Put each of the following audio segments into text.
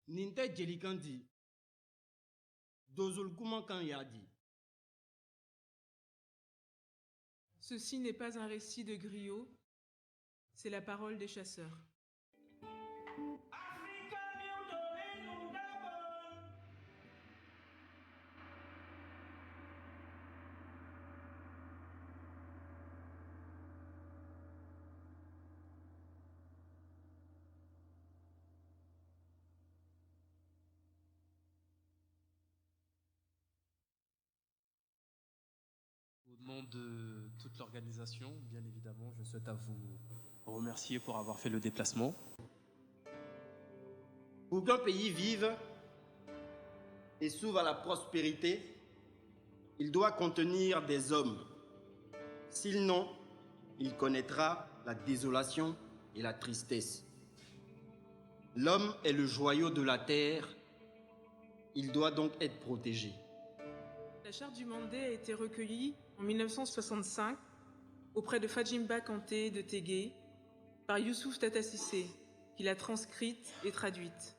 Ninte Jelikandi, Dozulkuma kan Yadi. Ceci n'est pas un récit de griot, c'est la parole des chasseurs. Au nom de toute l'organisation, bien évidemment, je souhaite à vous remercier pour avoir fait le déplacement. Pour qu'un pays vive et s'ouvre à la prospérité, il doit contenir des hommes. Sinon, il connaîtra la désolation et la tristesse. L'homme est le joyau de la terre, il doit donc être protégé. La charte du Mandé a été recueillie en 1965 auprès de Fadjimba Kanté de Tégué par Youssouf Tata Cissé, qui l'a transcrite et traduite.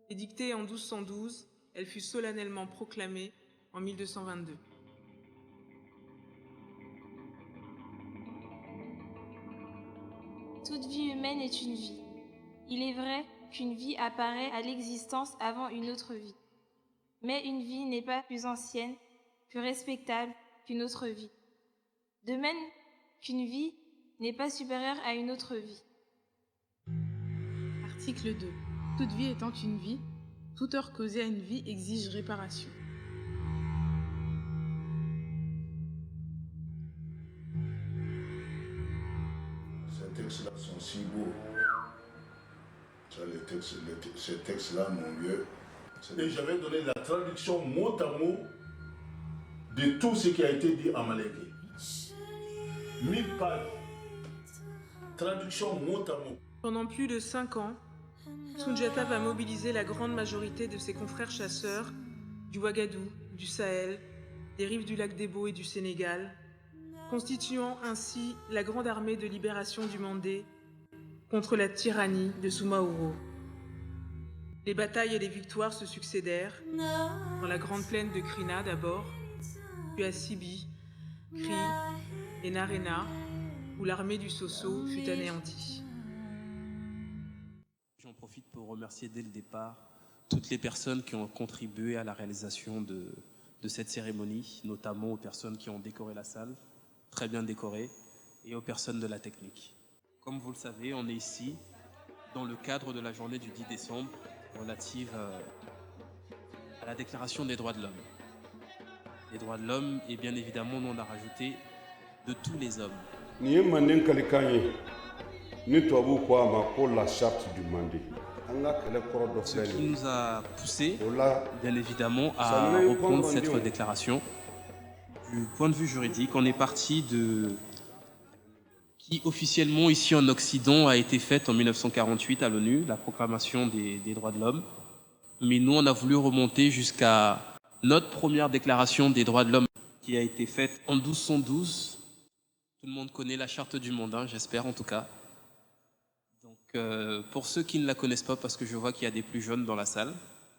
Édictée en 1212, elle fut solennellement proclamée en 1222. Toute vie humaine est une vie. Il est vrai qu'une vie apparaît à l'existence avant une autre vie. Mais une vie n'est pas plus ancienne, plus respectable qu'une autre vie. De même qu'une vie n'est pas supérieure à une autre vie. Article 2. Toute vie étant une vie, toute heure causée à une vie exige réparation. Ces textes-là sont si beaux. Ces textes-là, mon vieux. Et j'avais donné la traduction mot à mot de tout ce qui a été dit en malais. 1000 pages. Traduction mot à mot. Pendant plus de 5 ans, Soundiata va mobiliser la grande majorité de ses confrères chasseurs du Ouagadou, du Sahel, des rives du lac Debo et du Sénégal, constituant ainsi la grande armée de libération du Mandé contre la tyrannie de Soumaoro. Les batailles et les victoires se succédèrent, dans la grande plaine de Krina d'abord, puis à Sibi, Kri et Narena, où l'armée du Soso fut anéantie. J'en profite pour remercier dès le départ toutes les personnes qui ont contribué à la réalisation de cette cérémonie, notamment aux personnes qui ont décoré la salle, très bien décorée, et aux personnes de la technique. Comme vous le savez, on est ici dans le cadre de la journée du 10 décembre relative à la Déclaration des droits de l'homme. Les droits de l'homme, et bien évidemment, nous on a rajouté de tous les hommes. Pour la charte du Mandé. Ce qui nous a poussé, bien évidemment, à reprendre cette déclaration. Du point de vue juridique, on est parti de qui officiellement ici en Occident a été faite en 1948 à l'ONU, la proclamation des droits de l'homme. Mais nous, on a voulu remonter jusqu'à notre première déclaration des droits de l'homme qui a été faite en 1212. Tout le monde connaît la charte du Mandin, j'espère en tout cas. Donc, pour ceux qui ne la connaissent pas, parce que je vois qu'il y a des plus jeunes dans la salle,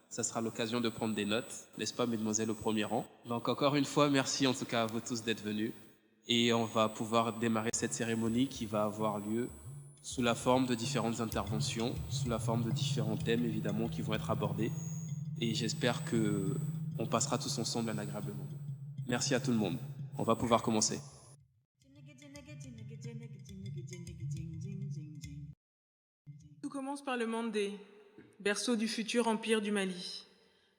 ça sera l'occasion de prendre des notes, n'est-ce pas, mesdemoiselles au premier rang. Donc, encore une fois, merci en tout cas à vous tous d'être venus. Et on va pouvoir démarrer cette cérémonie qui va avoir lieu sous la forme de différentes interventions, sous la forme de différents thèmes, évidemment, qui vont être abordés. Et j'espère qu'on passera tous ensemble un agréable moment. Merci à tout le monde. On va pouvoir commencer. Tout commence par le Mandé, berceau du futur empire du Mali,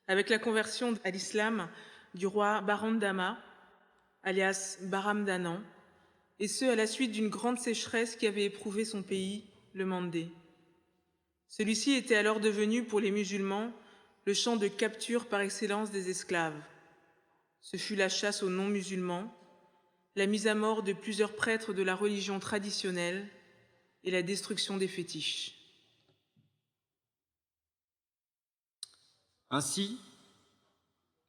avec la conversion à l'islam du roi Barandama, alias Baramdanan, et ce à la suite d'une grande sécheresse qui avait éprouvé son pays, le Mandé. Celui-ci était alors devenu, pour les musulmans, le champ de capture par excellence des esclaves. Ce fut la chasse aux non-musulmans, la mise à mort de plusieurs prêtres de la religion traditionnelle et la destruction des fétiches. Ainsi,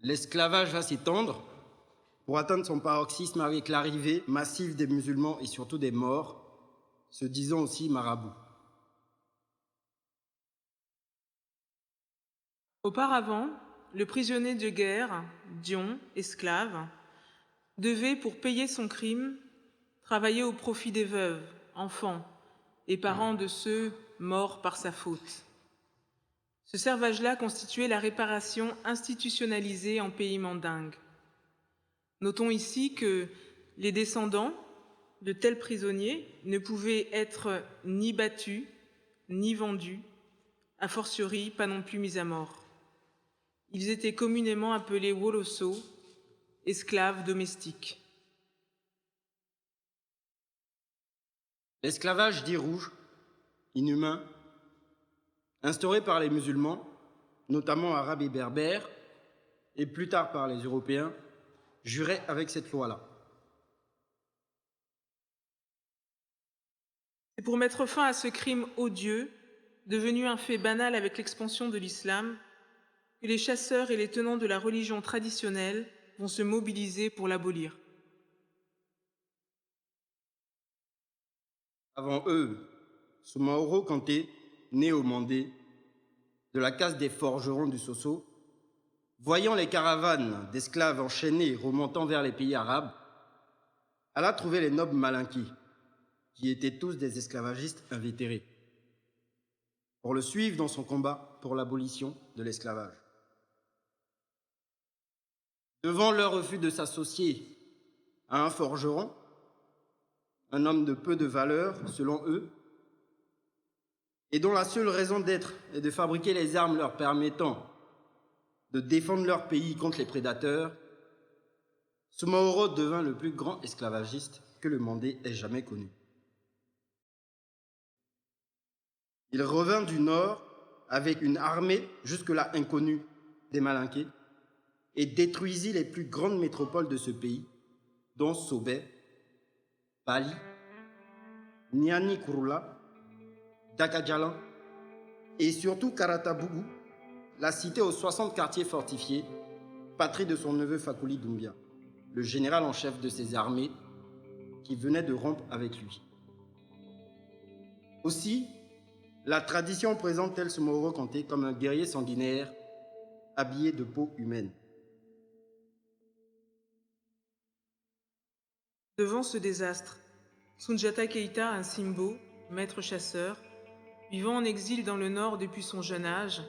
l'esclavage va s'étendre pour atteindre son paroxysme avec l'arrivée massive des musulmans et surtout des morts, se disant aussi marabouts. Auparavant, le prisonnier de guerre, Dion, esclave, devait, pour payer son crime, travailler au profit des veuves, enfants et parents de ceux morts par sa faute. Ce servage-là constituait la réparation institutionnalisée en pays mandingue. Notons ici que les descendants de tels prisonniers ne pouvaient être ni battus, ni vendus, a fortiori pas non plus mis à mort. Ils étaient communément appelés woloso, esclaves domestiques. L'esclavage dit rouge, inhumain, instauré par les musulmans, notamment arabes et berbères, et plus tard par les Européens, jurait avec cette loi-là. C'est pour mettre fin à ce crime odieux, devenu un fait banal avec l'expansion de l'islam, que les chasseurs et les tenants de la religion traditionnelle vont se mobiliser pour l'abolir. Avant eux, Soumaoro Kanté, né au Mandé, de la caste des forgerons du Soso, voyant les caravanes d'esclaves enchaînés remontant vers les pays arabes, alla trouver les nobles malinquis, qui étaient tous des esclavagistes invétérés, pour le suivre dans son combat pour l'abolition de l'esclavage. Devant leur refus de s'associer à un forgeron, un homme de peu de valeur selon eux, et dont la seule raison d'être est de fabriquer les armes leur permettant de défendre leur pays contre les prédateurs, Soumaoro devint le plus grand esclavagiste que le Mandé ait jamais connu. Il revint du nord avec une armée jusque-là inconnue des Malinqués et détruisit les plus grandes métropoles de ce pays, dont Sobé, Bali, Niani Kurula, Dakajalan et surtout Karatabougou, la cité aux 60 quartiers fortifiés, patrie de son neveu Fakoly Doumbia, le général en chef de ses armées qui venait de rompre avec lui. Aussi, la tradition présente tel Soumaoro Kanté comme un guerrier sanguinaire habillé de peau humaine. Devant ce désastre, Soundiata Keïta, un Simbo, maître chasseur, vivant en exil dans le nord depuis son jeune âge,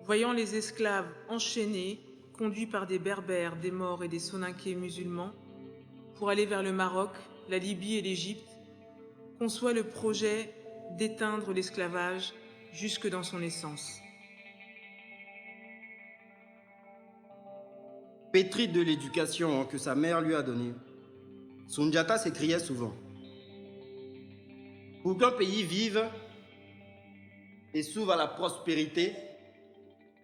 voyant les esclaves enchaînés, conduits par des berbères, des Maures et des Soninké musulmans, pour aller vers le Maroc, la Libye et l'Égypte, conçoit le projet d'éteindre l'esclavage jusque dans son essence. Pétri de l'éducation que sa mère lui a donnée, Soundiata s'écriait souvent: pour qu'un pays vive et s'ouvre à la prospérité,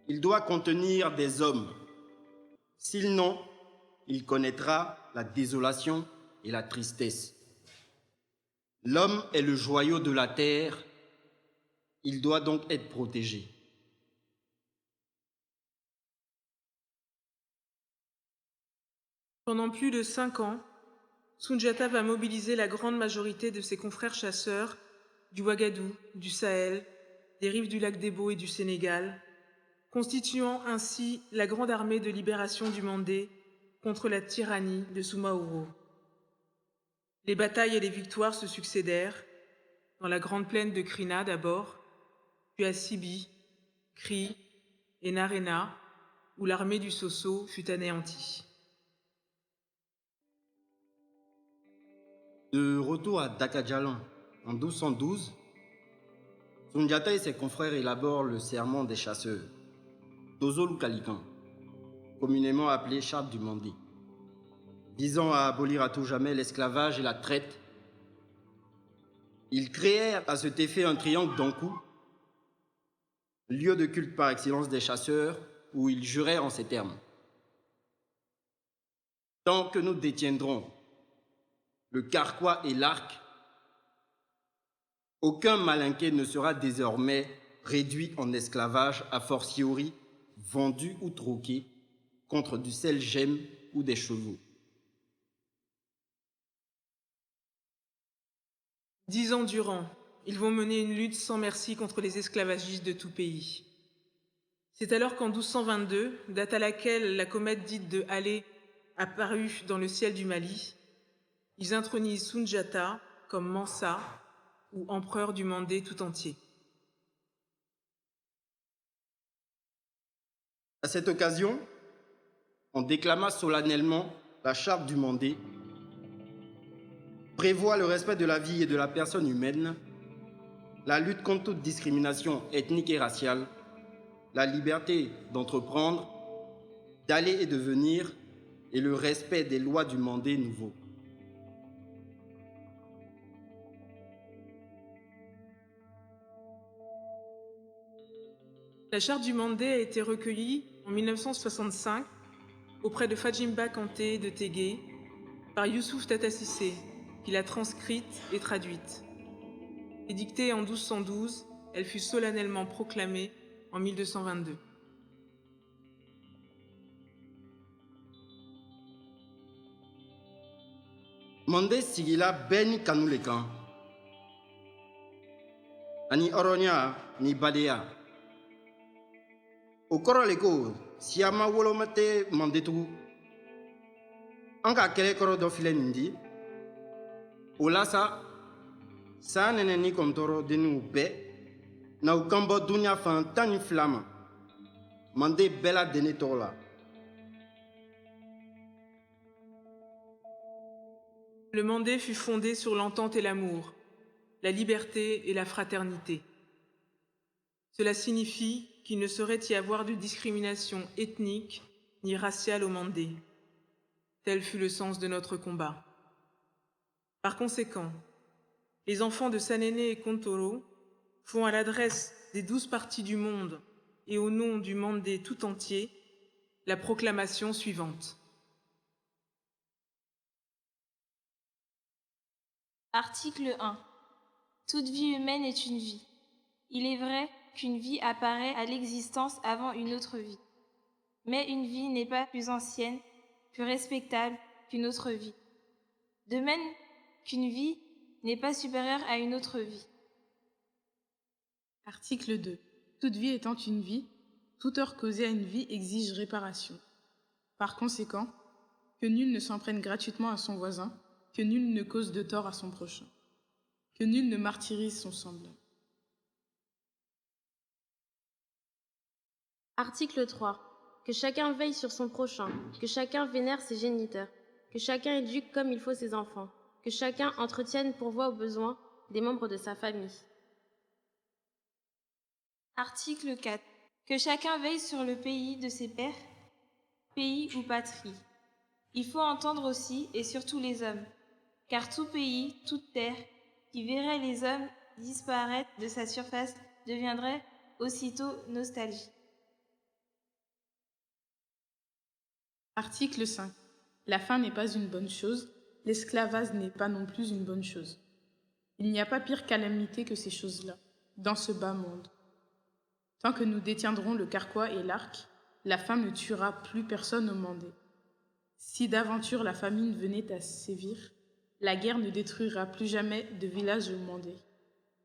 il doit contenir des hommes. Sinon, il connaîtra la désolation et la tristesse. L'homme est le joyau de la terre, il doit donc être protégé. Pendant plus de 5 ans, Soundiata va mobiliser la grande majorité de ses confrères chasseurs du Ouagadou, du Sahel, des rives du lac Debo et du Sénégal, constituant ainsi la grande armée de libération du Mandé contre la tyrannie de Soumaoro. Les batailles et les victoires se succédèrent, dans la grande plaine de Krina d'abord, puis à Sibi, Kri et Narena, où l'armée du Soso fut anéantie. De retour à Dakajalan en 1212, Soundiata et ses confrères élaborent le serment des chasseurs, Tozolu Kalikan, communément appelé Charte du Mandé, visant à abolir à tout jamais l'esclavage et la traite. Ils créèrent à cet effet un triangle d'Ankou, lieu de culte par excellence des chasseurs, où ils jurèrent en ces termes: tant que nous détiendrons le carquois et l'arc, aucun Malinké ne sera désormais réduit en esclavage, a fortiori vendu ou troqué contre du sel gemme ou des chevaux. 10 ans durant, ils vont mener une lutte sans merci contre les esclavagistes de tout pays. C'est alors qu'en 1222, date à laquelle la comète dite de Halley apparut dans le ciel du Mali, ils intronisent Soundiata comme Mansa ou empereur du Mandé tout entier. À cette occasion, on déclama solennellement la charte du Mandé, prévoit le respect de la vie et de la personne humaine, la lutte contre toute discrimination ethnique et raciale, la liberté d'entreprendre, d'aller et de venir, et le respect des lois du Mandé nouveau. La charte du Mandé a été recueillie en 1965 auprès de Fadjimba Kanté de Tégué par Youssouf Tata Cissé, qui l'a transcrite et traduite. Édictée en 1212, elle fut solennellement proclamée en 1222. Mandé sigila beni kanulekan. Ani oronya ni badeya. O kɔrɔ le ko siyama woloma tɛ Mandé tugun. An ka kɛlɛ kɔrɔ dɔ filɛ nin di. O la sa, san nɛnɛ ni kɔntɔrɔ denniw bɛɛ na u kan bɔ dunuya fan 12 ma. Mandé bɛɛ la denne tɔgɔ la. Le Mandé fut fondé sur l'entente et l'amour, la liberté et la fraternité. Cela signifie qu'il ne saurait y avoir de discrimination ethnique ni raciale au Mandé. Tel fut le sens de notre combat. Par conséquent, les enfants de Sanéné et Kontoro font à l'adresse des 12 parties du monde et au nom du Mandé tout entier la proclamation suivante. Article 1. Toute vie humaine est une vie. Il est vrai qu'une vie apparaît à l'existence avant une autre vie. Mais une vie n'est pas plus ancienne, plus respectable qu'une autre vie. De même qu'une vie n'est pas supérieure à une autre vie. Article 2. Toute vie étant une vie, toute heure causée à une vie exige réparation. Par conséquent, que nul ne s'en prenne gratuitement à son voisin, que nul ne cause de tort à son prochain, que nul ne martyrise son semblable. Article 3. Que chacun veille sur son prochain, que chacun vénère ses géniteurs, que chacun éduque comme il faut ses enfants, que chacun entretienne pourvoie aux besoins des membres de sa famille. Article 4. Que chacun veille sur le pays de ses pères, pays ou patrie. Il faut entendre aussi et surtout les hommes, car tout pays, toute terre, qui verrait les hommes disparaître de sa surface deviendrait aussitôt nostalgie. Article 5. La faim n'est pas une bonne chose, l'esclavage n'est pas non plus une bonne chose. Il n'y a pas pire calamité que ces choses-là, dans ce bas monde. Tant que nous détiendrons le carquois et l'arc, la faim ne tuera plus personne au Mandé. Si d'aventure la famine venait à sévir, la guerre ne détruira plus jamais de village au Mandé,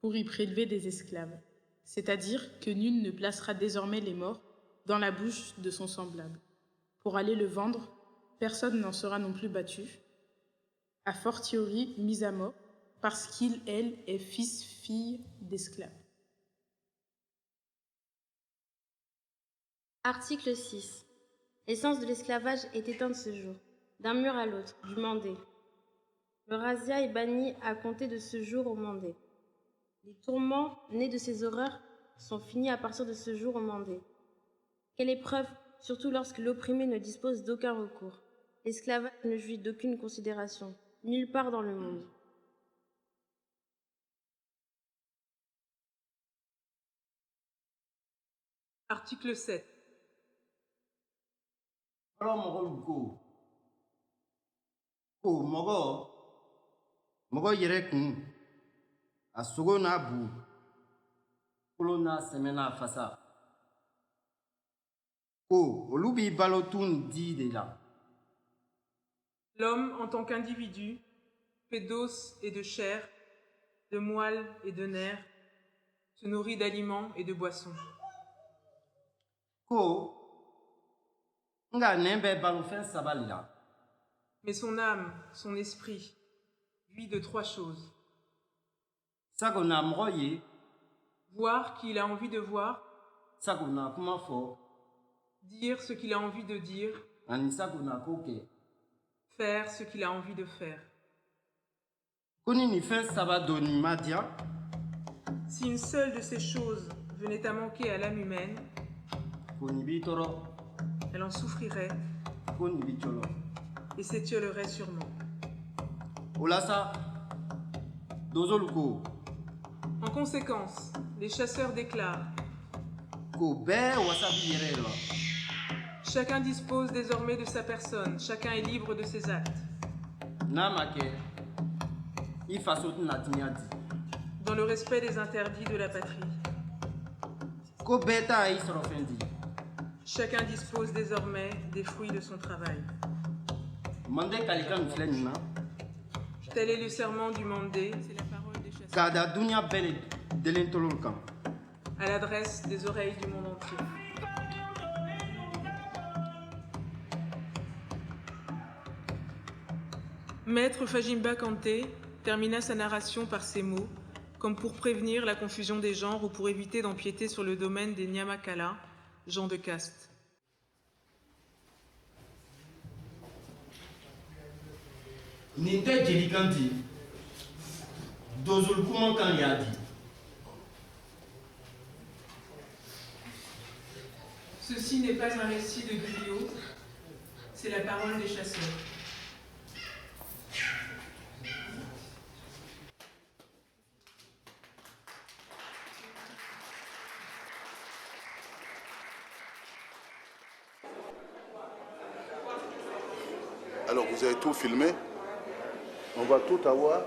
pour y prélever des esclaves, c'est-à-dire que nul ne placera désormais les morts dans la bouche de son semblable. Pour aller le vendre, personne n'en sera non plus battu, a fortiori mis à mort, parce qu'il, elle, est fils-fille d'esclaves. Article 6. L'essence de l'esclavage est éteinte ce jour, d'un mur à l'autre, du Mandé. Le razzia est banni à compter de ce jour au Mandé. Les tourments nés de ces horreurs sont finis à partir de ce jour au Mandé. Quelle épreuve, surtout lorsque l'opprimé ne dispose d'aucun recours. L'esclavage ne jouit d'aucune considération, nulle part dans le monde. Article 7. Mɔgɔ yɛrɛ kun a sogo n'a bu kolo n'a sɛmɛ n'a fasa ko olu b'i balo tun di de la. L'homme, en tant qu'individu, fait d'os et de chair, de moelle et de nerfs, se nourrit d'aliments et de boissons. Ko nga nembe balofen sabalila. Mais son âme, son esprit, vit de 3 choses. Sagona mroye, Voir qui il a envie de voir, sagona kumafo, dire ce qu'il a envie de dire, ani sagona koke. faire ce qu'il a envie de faire. Koni ni fen sabadoni madia, Si une seule de ces choses venait à manquer à l'âme humaine, koni bitoro, elle en souffrirait koni bicholo. et s'étiolerait sûrement. Olasa, dozoluko, En conséquence, les chasseurs déclarent: ko be wasabi yerelo. chacun dispose désormais de sa personne, chacun est libre de ses actes. Namake, ifasot natinyadi. Dans le respect des interdits de la patrie. Ko beta isorofendi. Chacun dispose désormais des fruits de son travail. Mande kalikan flenina. Tel est le serment du Mandé, Kada dunya bele delentololkan. à l'adresse des oreilles du monde entier. Maître Fajimba Kanté termina sa narration par ces mots, comme pour prévenir la confusion des genres ou pour éviter d'empiéter sur le domaine des Nyamakala, gens de caste. Ninte jelikanti. Dozul kumankan yadi. Ceci n'est pas un récit de griot, c'est la parole des chasseurs. Alors vous avez tout filmé. On va tout avoir